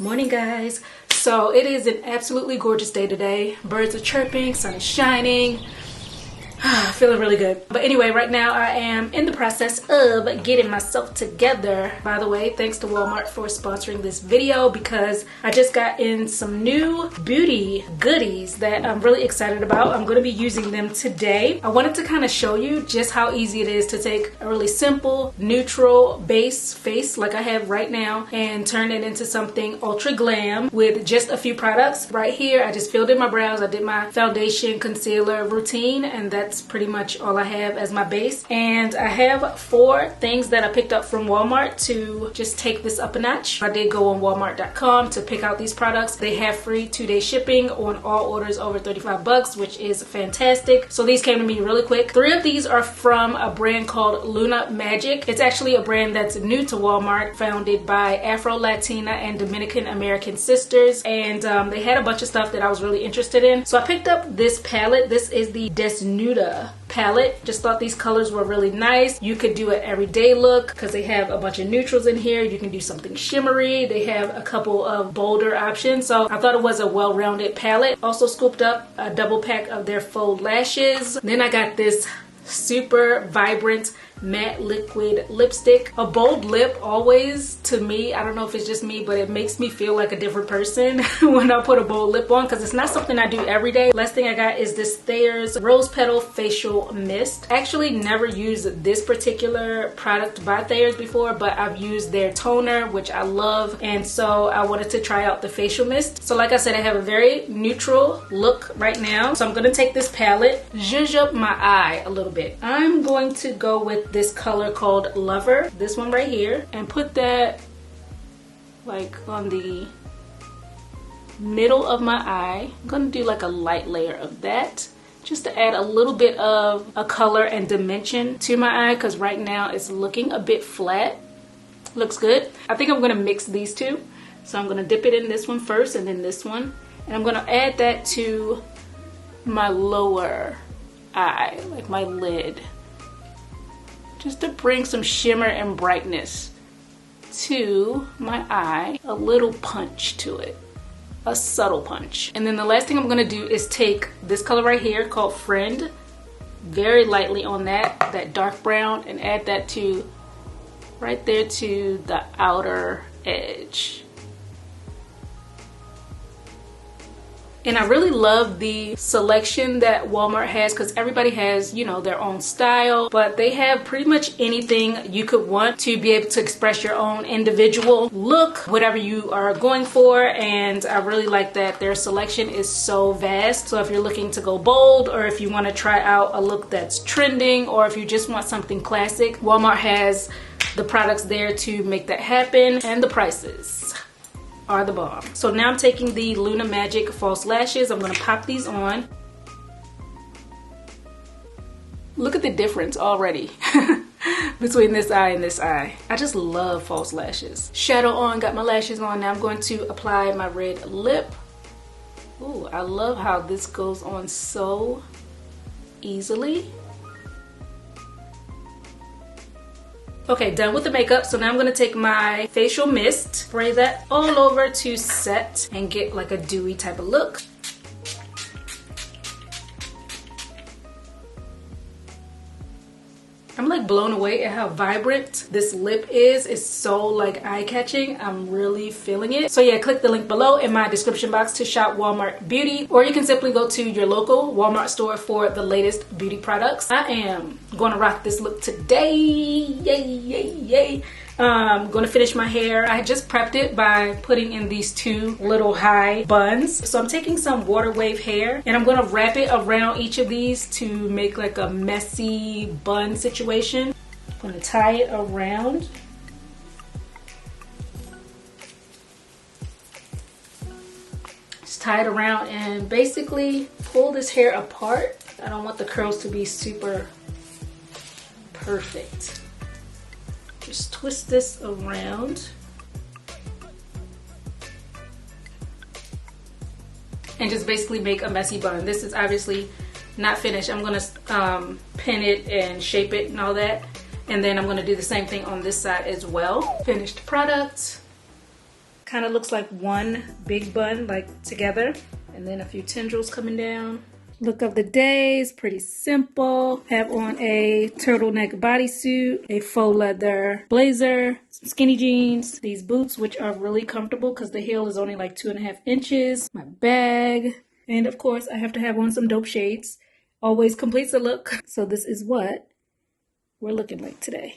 Morning, guys. So it is an absolutely gorgeous day today. Birds are chirping, sun is shining. Feeling really good. But anyway, right now I am in the process of getting myself together. By the way, thanks to Walmart for sponsoring this video because I just got in some new beauty goodies that I'm really excited about. I'm going to be using them today. I wanted to kind of show you just how easy it is to take a really simple, neutral base face like I have right now and turn it into something ultra glam with just a few products. Right here, I just filled in my brows. I did my foundation concealer routine, and that's pretty much all I have as my base. And I have 4 things that I picked up from Walmart to just take this up a notch. I did go on walmart.com to pick out these products. They have free 2-day shipping on all orders over 35 bucks, which is fantastic. So these came to me really quick. 3 of these are from a brand called Luna Magic. It's actually a brand that's new to Walmart, founded by Afro-Latina and Dominican American sisters. And they had a bunch of stuff that I was really interested in. So I picked up this palette. This is the Desnuda palette. Just thought these colors were really nice. You could do an everyday look because they have a bunch of neutrals in here. You can do something shimmery. They have a couple of bolder options. So I thought it was a well-rounded palette. Also scooped up a double pack of their faux lashes. Then I got this super vibrant matte liquid lipstick. A bold lip always, to me, I don't know if it's just me, but it makes me feel like a different person when I put a bold lip on because it's not something I do every day. Last thing I got is this Thayer's Rose Petal Facial Mist. Actually never used this particular product by Thayer's before, but I've used their toner, which I love, and so I wanted to try out the facial mist. So like I said, I have a very neutral look right now. So I'm going to take this palette, zhuzh up my eye a little bit. I'm going to go with this color called Lover, this one right here, and put that like on the middle of my eye. I'm gonna do like a light layer of that just to add a little bit of a color and dimension to my eye because right now it's looking a bit flat. Looks good. I think I'm gonna mix these two. So I'm gonna dip it in this one first and then this one, and I'm gonna add that to my lower eye, like my lid, just to bring some shimmer and brightness to my eye, a little punch to it, a subtle punch. And then the last thing I'm gonna do is take this color right here called Friend, very lightly on that dark brown, and add that to right there to the outer edge. And I really love the selection that Walmart has because everybody has, you know, their own style, but they have pretty much anything you could want to be able to express your own individual look, whatever you are going for. And I really like that their selection is so vast. So if you're looking to go bold, or if you want to try out a look that's trending, or if you just want something classic, Walmart has the products there to make that happen, and the prices are the bomb. So now I'm taking the Luna Magic false lashes. I'm gonna pop these on. Look at the difference already between this eye and this eye. I just love false lashes. Shadow on, got my lashes on. Now I'm going to apply my red lip. Ooh, I love how this goes on so easily. Okay, done with the makeup. So now I'm gonna take my facial mist, spray that all over to set and get like a dewy type of look. I'm like blown away at how vibrant this lip is. It's so like eye-catching. I'm really feeling it. So yeah, click the link below in my description box to shop Walmart Beauty, or you can simply go to your local Walmart store for the latest beauty products. I am gonna rock this look today. Yay, yay, yay. Gonna finish my hair. I just prepped it by putting in these 2 little high buns. So I'm taking some water wave hair and I'm gonna wrap it around each of these to make like a messy bun situation. I'm gonna tie it around. Just tie it around and basically pull this hair apart. I don't want the curls to be super perfect. Just twist this around and just basically make a messy bun. This is obviously not finished. I'm gonna pin it and shape it and all that, and then I'm gonna do the same thing on this side as well. Finished product. kind of looks like one big bun, like together, and then a few tendrils coming down. Look of the day is pretty simple. Have on a turtleneck bodysuit, a faux leather blazer, some skinny jeans, these boots, which are really comfortable because the heel is only like 2.5 inches, my bag, and of course I have to have on some dope shades. Always completes the look. So this is what we're looking like today.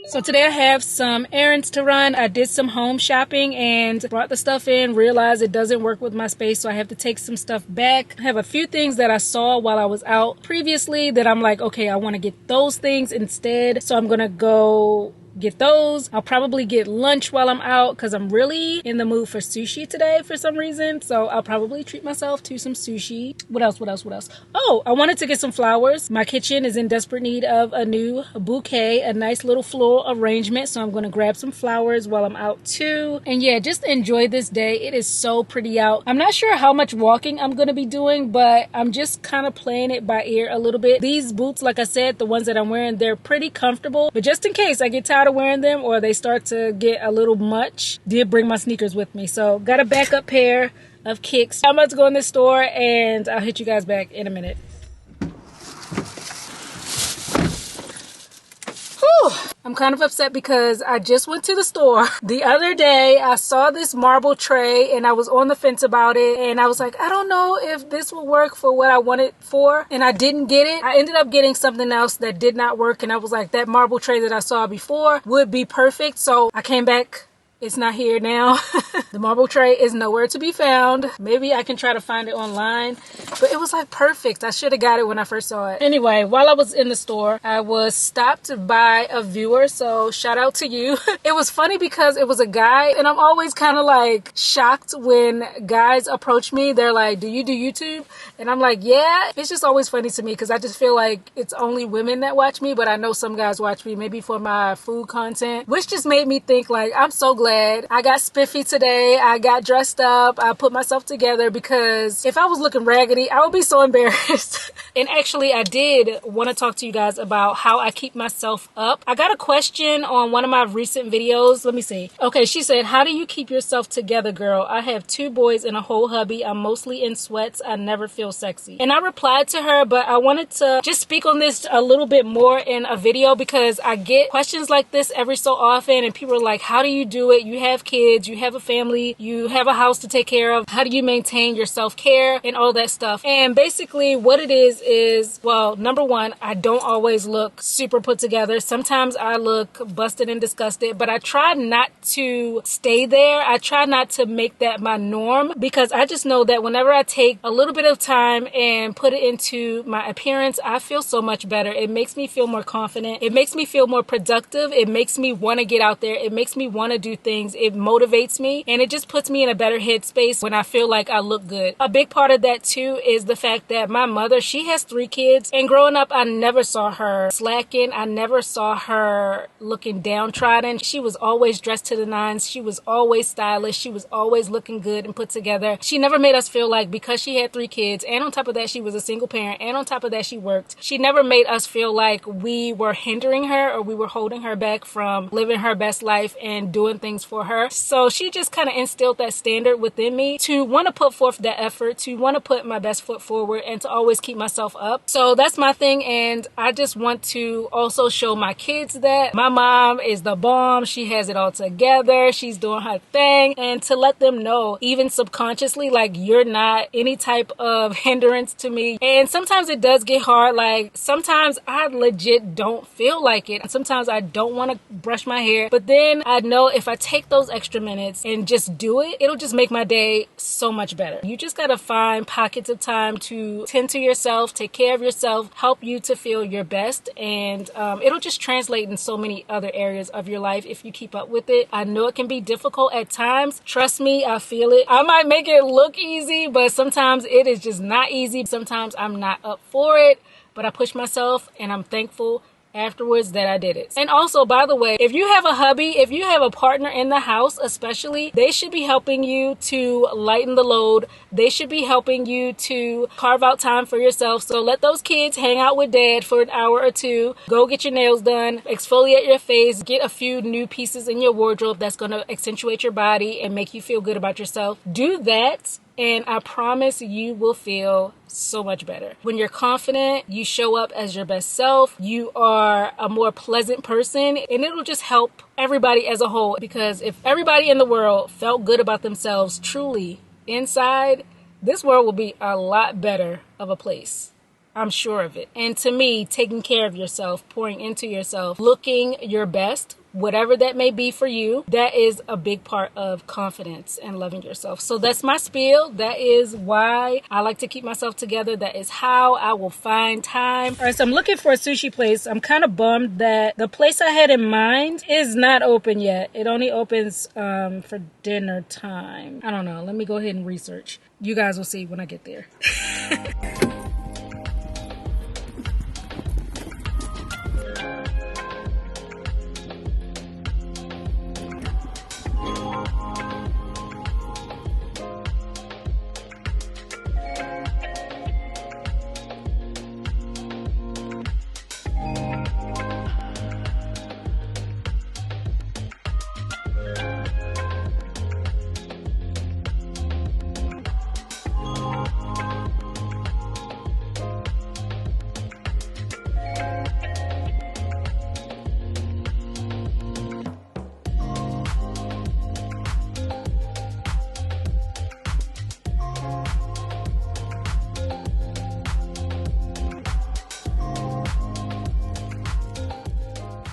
So today I have some errands to run. I did some home shopping and brought the stuff in, realized it doesn't work with my space, so I have to take some stuff back. I have a few things that I saw while I was out previously that I'm like, okay, I want to get those things instead. So I'm gonna go get those. I'll probably get lunch while I'm out because I'm really in the mood for sushi today for some reason. So I'll probably treat myself to some sushi. What else? Oh, I wanted to get some flowers. My kitchen is in desperate need of a new bouquet, a nice little floral arrangement. So I'm going to grab some flowers while I'm out too. And yeah, just enjoy this day. It is so pretty out. I'm not sure how much walking I'm going to be doing, but I'm just kind of playing it by ear a little bit. These boots, like I said, the ones that I'm wearing, they're pretty comfortable. But just in case I get tired of wearing them or they start to get a little much, did bring my sneakers with me. So got a backup pair of kicks. I'm about to go in this store and I'll hit you guys back in a minute. Whew. I'm kind of upset because I just went to the store the other day. I saw this marble tray and I was on the fence about it, and I was like, I don't know if this will work for what I want it for, and I didn't get it. I ended up getting something else that did not work, and I was like, that marble tray that I saw before would be perfect. So I came back. It's not here now. The marble tray is nowhere to be found. Maybe I can try to find it online, but it was like perfect. I should have got it when I first saw it. Anyway, while I was in the store, I was stopped by a viewer, so shout out to you. It was funny because it was a guy, and I'm always kind of like shocked when guys approach me. They're like, do you do YouTube? And I'm like, yeah. It's just always funny to me because I just feel like it's only women that watch me, but I know some guys watch me maybe for my food content, which just made me think like, I'm so glad I got spiffy today. I got dressed up. I put myself together because if I was looking raggedy, I would be so embarrassed. And actually, I did want to talk to you guys about how I keep myself up. I got a question on one of my recent videos. Let me see. Okay, she said, how do you keep yourself together, girl? I have 2 boys and a whole hubby. I'm mostly in sweats. I never feel sexy. And I replied to her, but I wanted to just speak on this a little bit more in a video because I get questions like this every so often, and people are like, how do you do it? You have kids, you have a family, you have a house to take care of. How do you maintain your self-care and all that stuff? And basically what it is, well, number one, I don't always look super put together. Sometimes I look busted and disgusted, but I try not to stay there. I try not to make that my norm because I just know that whenever I take a little bit of time and put it into my appearance, I feel so much better. It makes me feel more confident. It makes me feel more productive. It makes me want to get out there. It makes me want to do things. It motivates me, and it just puts me in a better headspace when I feel like I look good. A big part of that too is the fact that my mother, she has 3 kids, and growing up I never saw her slacking. I never saw her looking downtrodden. She was always dressed to the nines. She was always stylish. She was always looking good and put together. She never made us feel like because she had 3 kids, and on top of that she was a single parent, and on top of that she worked, she never made us feel like we were hindering her or we were holding her back from living her best life and doing things for her. So she just kind of instilled that standard within me to want to put forth that effort, to want to put my best foot forward, and to always keep myself up. So that's my thing, and I just want to also show my kids that my mom is the bomb. She has it all together. She's doing her thing, and to let them know, even subconsciously, like, you're not any type of hindrance to me. And sometimes it does get hard. Like, sometimes I legit don't feel like it. Sometimes I don't want to brush my hair, but then I know if I take those extra minutes and just do it, it'll just make my day so much better. You just gotta find pockets of time to tend to yourself, take care of yourself, help you to feel your best, and it'll just translate in so many other areas of your life if you keep up with it. I know it can be difficult at times. Trust me, I feel it. I might make it look easy, but sometimes it is just not easy. Sometimes I'm not up for it, but I push myself and I'm thankful afterwards that I did it. And also, by the way, if you have a hubby, if you have a partner in the house especially, they should be helping you to lighten the load. They should be helping you to carve out time for yourself. So let those kids hang out with dad for an hour or two. Go get your nails done, exfoliate your face, get a few new pieces in your wardrobe that's going to accentuate your body and make you feel good about yourself. Do that, and I promise you will feel so much better. When you're confident, you show up as your best self, you are a more pleasant person, and it'll just help everybody as a whole. Because if everybody in the world felt good about themselves truly inside, this world will be a lot better of a place. I'm sure of it. And to me, taking care of yourself, pouring into yourself, looking your best, whatever that may be for you, that is a big part of confidence and loving yourself. So that's my spiel. That is why I like to keep myself together. That is how I will find time. All right, so I'm looking for a sushi place. I'm kind of bummed that the place I had in mind is not open yet. It only opens for dinner time. I don't know. Let me go ahead and research. You guys will see when I get there.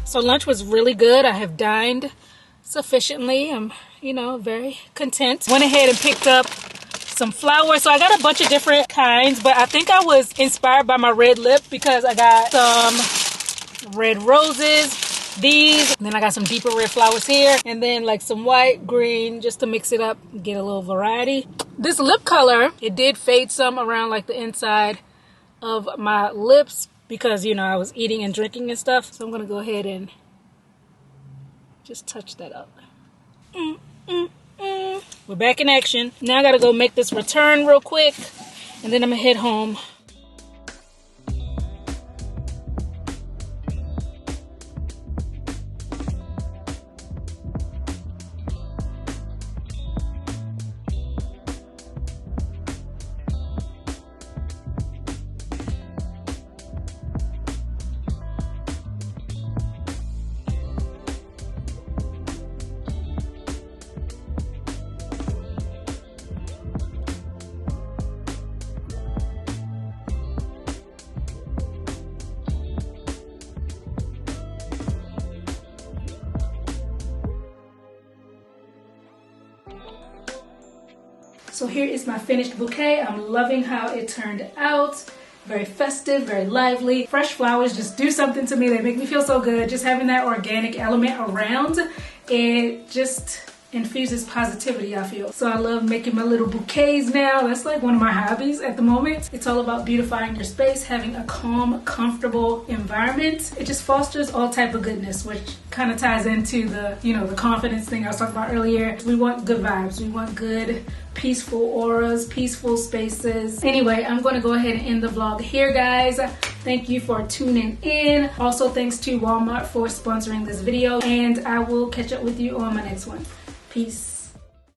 So lunch was really good. I have dined sufficiently. I'm, very content. Went ahead and picked up some flowers. So I got a bunch of different kinds, but I think I was inspired by my red lip because I got some red roses, these, and then I got some deeper red flowers here, and then like some white, green, just to mix it up, get a little variety. This lip color, it did fade some around like the inside of my lips, because, I was eating and drinking and stuff. So I'm going to go ahead and just touch that up. We're back in action. Now I got to go make this return real quick, and then I'm going to head home. So here is my finished bouquet. I'm loving how it turned out. Very festive, very lively. Fresh flowers just do something to me. They make me feel so good. Just having that organic element around, it just infuses positivity, I feel. So I love making my little bouquets now. That's like one of my hobbies at the moment. It's all about beautifying your space, having a calm, comfortable environment. It just fosters all type of goodness, which kind of ties into the, the confidence thing I was talking about earlier. We want good vibes. We want good, peaceful auras, peaceful spaces. Anyway, I'm going to go ahead and end the vlog here, guys. Thank you for tuning in. Also, thanks to Walmart for sponsoring this video, and I will catch up with you on my next one. Peace.